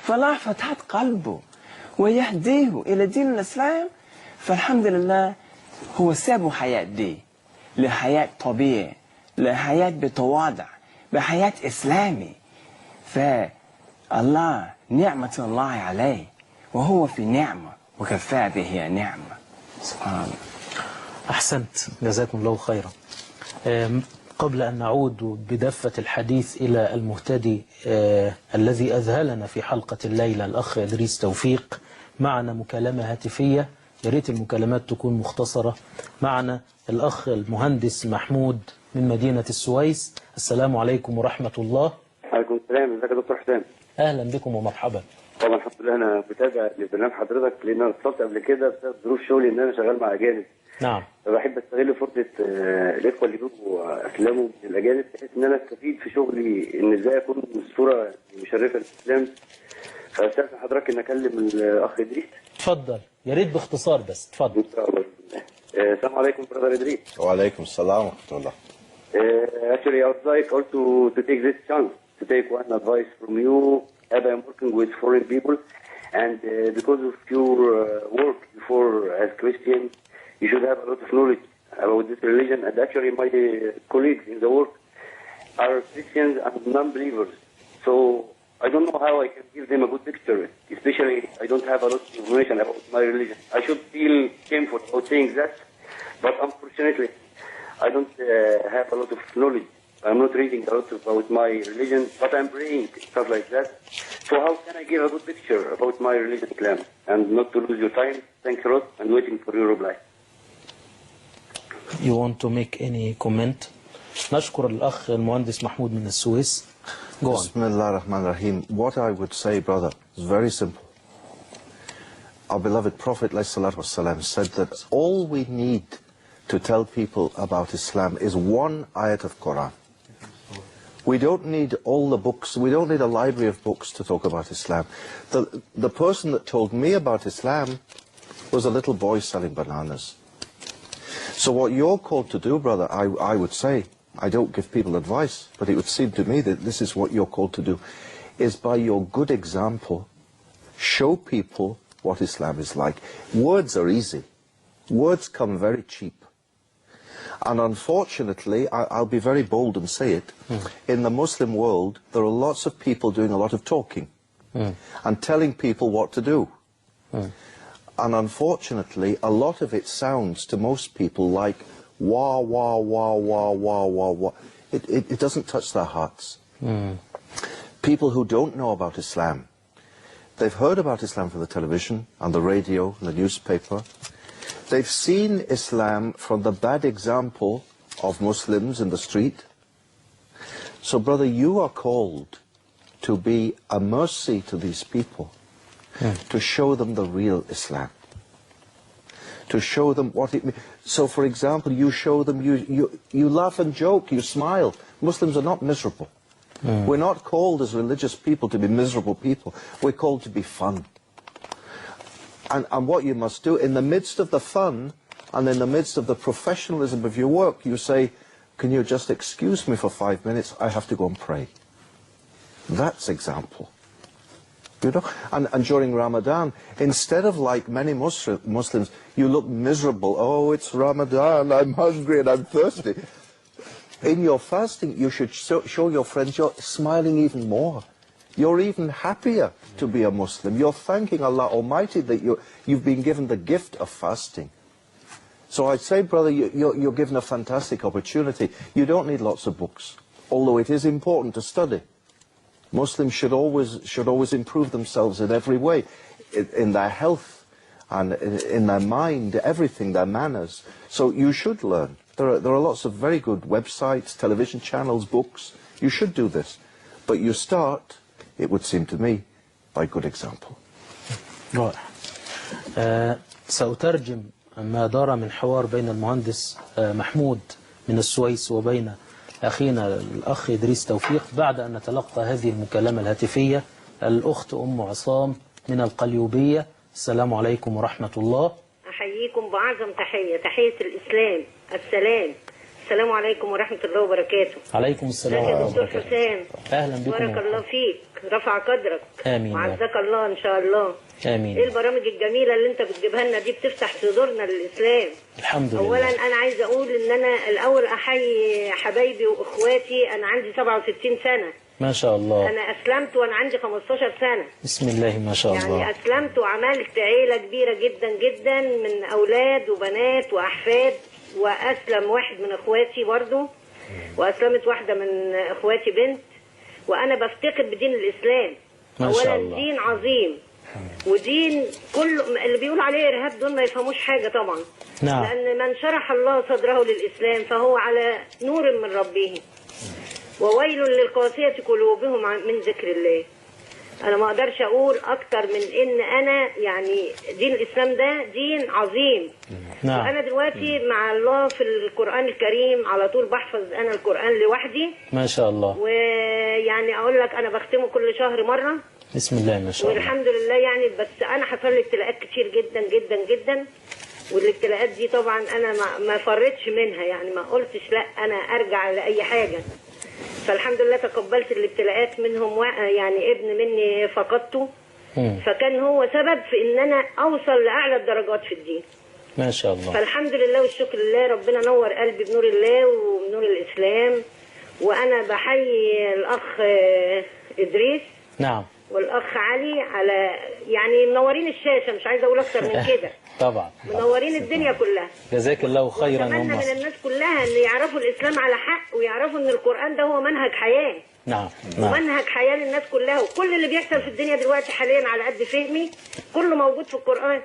فالله فتحت قلبه ويهديه إلى دين الإسلام. فالحمد لله هو سابه حياة دي لحياة طبيعي، لحياة بتواضع، بحياة إسلامي. فالله نعمة الله عليه وهو في نعمة وكفى به نعمة. سبحان الله. أحسنت، جزاكم الله خيرا. قبل أن نعود بدفة الحديث إلى المهتدي الذي أذهلنا في حلقة الليلة الأخ إدريس توفيق، معنا مكالمة هاتفية، يا ريت المكالمات تكون مختصرة. معنا الأخ المهندس محمود من مدينة السويس. السلام عليكم ورحمة الله. وعليكم السلام. ازيك يا دكتور حسام؟ أهلا بكم ومرحبا. طبعا الحمد لله انا متابع لبرنامج حضرتك، لان انا اتصلت قبل كده بسبب ظروف شغلي ان انا شغال مع اجانب. نعم. فبحب استغل فرصه الاخوه اللي بيبقوا اسلموا من الاجانب، بحيث ان انا استفيد في شغلي ان ازاي اكون صوره مشرفه للاسلام. فاستاذن حضرتك ان اكلم الاخ ادريس. اتفضل، يا ريت باختصار بس، اتفضل. ان شاء الله. السلام عليكم برادر ادريس. وعليكم السلام ورحمه الله. Actually, I would like also to take this chance to take one advice from you, as I am working with foreign people, and because of your work before as Christian, you should have a lot of knowledge about this religion. And actually, my colleagues in the work are Christians and non-believers, so I don't know how I can give them a good picture. Especially, I don't have a lot of information about my religion. I should feel shameful about saying that, but unfortunately, I don't have a lot of knowledge. I'm not reading a lot about my religion, but I'm praying, stuff like that. So how can I give a good picture about my religion, Islam? And not to lose your time. Thanks a lot, and waiting for your reply. You want to make any comment? نشكر الأخ المهندس محمود من السويس. Go on. Bismillah ar-Rahman ar-Rahim. What I would say, brother, is very simple. Our beloved Prophet ﷺ said that all we need to tell people about Islam is one ayat of Quran. We don't need all the books, we don't need a library of books to talk about Islam. The person that told me about Islam was a little boy selling bananas. So what you're called to do, brother, I would say, I don't give people advice, but it would seem to me that this is what you're called to do, is by your good example, show people what Islam is like. Words are easy. Words come very cheap. And unfortunately, I'll be very bold and say it, in the Muslim world, there are lots of people doing a lot of talking and telling people what to do. And unfortunately, a lot of it sounds to most people like wah, wah, wah, wah, wah, wah, wah. It doesn't touch their hearts. People who don't know about Islam, they've heard about Islam from the television and the radio and the newspaper. They've seen Islam from the bad example of Muslims in the street. So, brother, you are called to be a mercy to these people, to show them the real Islam, to show them what it means. So, for example, you show them, you laugh and joke, you smile. Muslims are not miserable. We're not called as religious people to be miserable people. We're called to be fun. And what you must do, in the midst of the fun and in the midst of the professionalism of your work, you say, can you just excuse me for 5 minutes? I have to go and pray. That's example. You know? And during Ramadan, instead of like many Muslims, you look miserable. Oh, it's Ramadan, I'm hungry and I'm thirsty. In your fasting, you should show your friends you're smiling even more. You're even happier to be a Muslim. You're thanking Allah Almighty that you've been given the gift of fasting. So I'd say, brother, you're given a fantastic opportunity. You don't need lots of books, although it is important to study. Muslims should always improve themselves in every way, in their health and in their mind, everything, their manners. So you should learn. There are lots of very good websites, television channels, books. You should do this. But you start, it would seem to me, by good example. رائع. سأترجم ما دار من حوار بين المهندس محمود من السويس وبين أخينا الأخ إدريس توفيق بعد أن نتلقى هذه المكالمة الهاتفية. الأخت أم عصام من القليوبية. السلام عليكم ورحمة الله. أحييكم بأعظم تحية، تحية الإسلام، السلام. السلام عليكم ورحمة الله وبركاته. عليكم السلام ازيك يا ورحمة الله دكتور وبركاته. حسام؟ أهلا بكم. بارك الله فيك، رفع قدرك. آمين. وعزك الله إن شاء الله. آمين. إيه البرامج الجميلة اللي أنت بتجيبها لنا دي، بتفتح صدورنا للإسلام. الحمد لله. أولا أنا عايزة أقول إن أنا الأول أحيي حبايبي وإخواتي. أنا عندي 67 سنة. ما شاء الله. أنا أسلمت وأنا عندي 15 سنة. بسم الله ما شاء الله. يعني أسلمت وعملت عيلة كبيرة جدا جدا من أولاد وبنات وأحفاد، وأسلم واحد من إخواتي برضو، وأسلمت واحدة من إخواتي بنت. وأنا بفتقد بدين الإسلام. ما شاء أولا الله. دين عظيم، ودين كل اللي بيقول عليه إرهاب دول ما يفهموش حاجة طبعا. نعم. لأن من شرح الله صدره للإسلام فهو على نور من ربه. وويل للقاسية قلوبهم من ذكر الله. أنا ما أقدرش أقول أكتر من إن أنا يعني دين الإسلام ده دين عظيم. نعم. وأنا دلوقتي مع الله في القرآن الكريم على طول بحفظ أنا القرآن لوحدي. ما شاء الله. ويعني أقول لك أنا بختمه كل شهر مرة. بسم الله ما شاء الله. والحمد لله يعني. بس أنا حصل لي ابتلاءات كتير جدا جدا جدا، والابتلاءات دي طبعا أنا ما فرطش منها، يعني ما قلتش لا أنا أرجع لأي حاجة. فالحمد لله تقبلت الابتلاءات منهم. يعني ابن مني فقدته، فكان هو سبب في ان انا اوصل لاعلى الدرجات في الدين. ما شاء الله. فالحمد لله والشكر لله، ربنا نور قلبي بنور الله وبنور الاسلام. وانا بحيي الاخ ادريس. نعم. والاخ علي على يعني منورين الشاشه، مش عايزه اقول اكتر من كده. طبعا. منورين الدنيا كلها. جزاك الله خيرا. اتمنى من الناس كلها ان يعرفوا الاسلام على حق، ويعرفوا ان القران ده هو منهج حياه. نعم. ومنهج حياه للناس كلها. وكل اللي بيحصل في الدنيا دلوقتي حاليا على قد فهمي كله موجود في القران.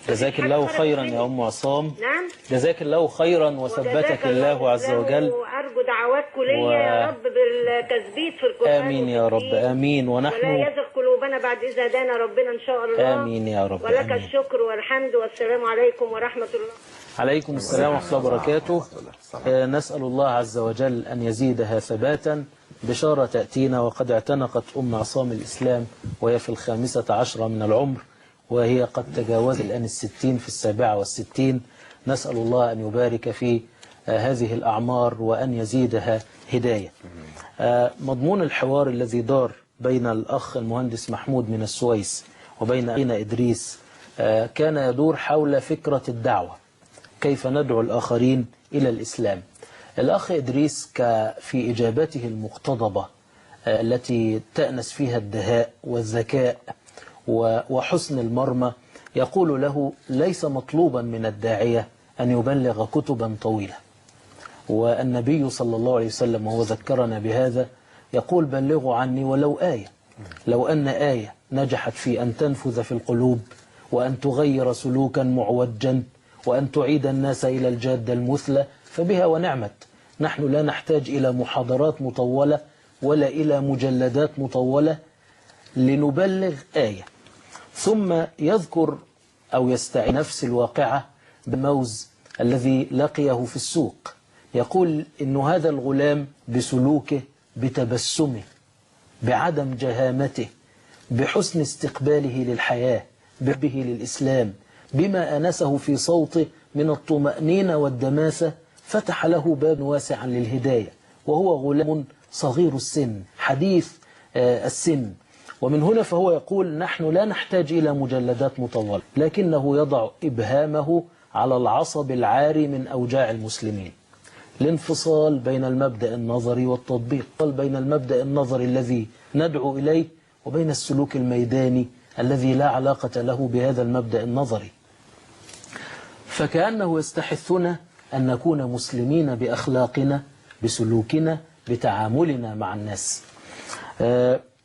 جزاك الله خيرا يا ام عصام. نعم. جزاك الله خيرا وثبتك الله عز وجل. وارجو دعواتكم ليا يا رب بالتثبيت في القران. امين يا رب. امين. ونحن ولا يزغ قلوبنا بعد إذ هدانا ربنا ان شاء الله. امين يا رب. ولك آمين. الشكر والحمد والسلام عليكم ورحمه الله. عليكم السلام ورحمة الله وبركاته. نسأل الله عز وجل أن يزيدها ثباتا. بشارة تأتينا وقد اعتنقت أم عصام الإسلام وهي في 15 من العمر، وهي قد تجاوزت الآن 60 في 67. نسأل الله أن يبارك في هذه الأعمار وأن يزيدها هداية. مضمون الحوار الذي دار بين الأخ المهندس محمود من السويس وبين أخينا إدريس كان يدور حول فكرة الدعوة، كيف ندعو الآخرين إلى الإسلام. الأخ إدريس في إجابته المقتضبة التي تأنس فيها الدهاء والذكاء وحسن المرمى يقول له ليس مطلوبا من الداعية أن يبلغ كتبا طويلة. والنبي صلى الله عليه وسلم وهو ذكرنا بهذا يقول بلغوا عني ولو آية. لو أن آية نجحت في أن تنفذ في القلوب وأن تغير سلوكا معوجا وأن تعيد الناس إلى الجادة المثلى فبها ونعمت. نحن لا نحتاج إلى محاضرات مطولة ولا إلى مجلدات مطولة لنبلغ آية. ثم يذكر أو يستعين نفس الواقعة بموز الذي لقيه في السوق. يقول إن هذا الغلام بسلوكه، بتبسمه، بعدم جهامته، بحسن استقباله للحياة، بحبه للإسلام، بما أنسه في صوته من الطمأنينة والدماسة، فتح له باب واسعا للهداية. وهو غلام صغير السن حديث السن. ومن هنا فهو يقول نحن لا نحتاج إلى مجلدات مطولة، لكنه يضع إبهامه على العصب العاري من أوجاع المسلمين. الانفصال بين المبدأ النظري والتطبيق، بين المبدأ النظري الذي ندعو إليه وبين السلوك الميداني الذي لا علاقة له بهذا المبدأ النظري. فكأنه يستحثنا أن نكون مسلمين بأخلاقنا، بسلوكنا، بتعاملنا مع الناس.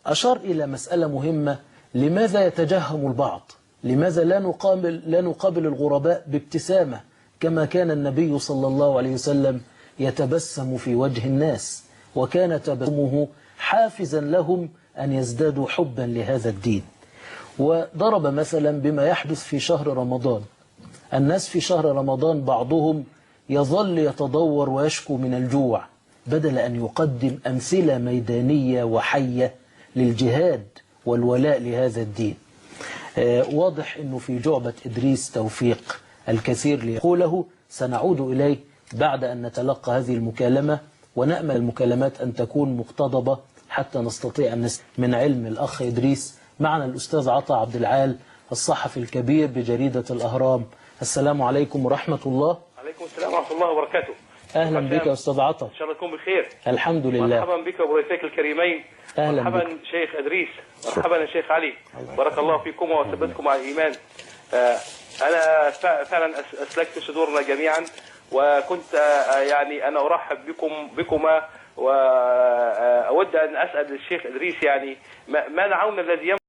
أشار إلى مسألة مهمة: لماذا يتجهم البعض؟ لماذا لا نقابل الغرباء بابتسامة كما كان النبي صلى الله عليه وسلم يتبسم في وجه الناس، وكان تبسمه حافزا لهم أن يزدادوا حبا لهذا الدين. وضرب مثلا بما يحدث في شهر رمضان. الناس في شهر رمضان بعضهم يظل يتضور ويشكو من الجوع، بدل أن يقدم أمثلة ميدانية وحية للجهاد والولاء لهذا الدين. واضح أنه في جعبة إدريس توفيق الكثير ليقوله، سنعود إليه بعد أن نتلقى هذه المكالمة، ونأمل المكالمات أن تكون مقتضبة حتى نستطيع أن من علم الأخ إدريس. معنا الأستاذ عطا عبد العال الصحفي الكبير بجريدة الأهرام. السلام عليكم ورحمة الله. عليكم السلام ورحمة الله وبركاته. أهلا بك يا أستاذ عطا. إن شاء الله تكون بخير. الحمد لله. مرحبا بك وبضيفيك الكريمين. أهلا مرحبا بك. شيخ إدريس. مرحبا يا شيخ علي. بارك الله فيكم وثبتكم على الإيمان. أنا فعلا أسلكت صدورنا جميعا، وكنت يعني أنا أرحب بكما، وأود أن أسأل الشيخ إدريس يعني ما نوعنا الذي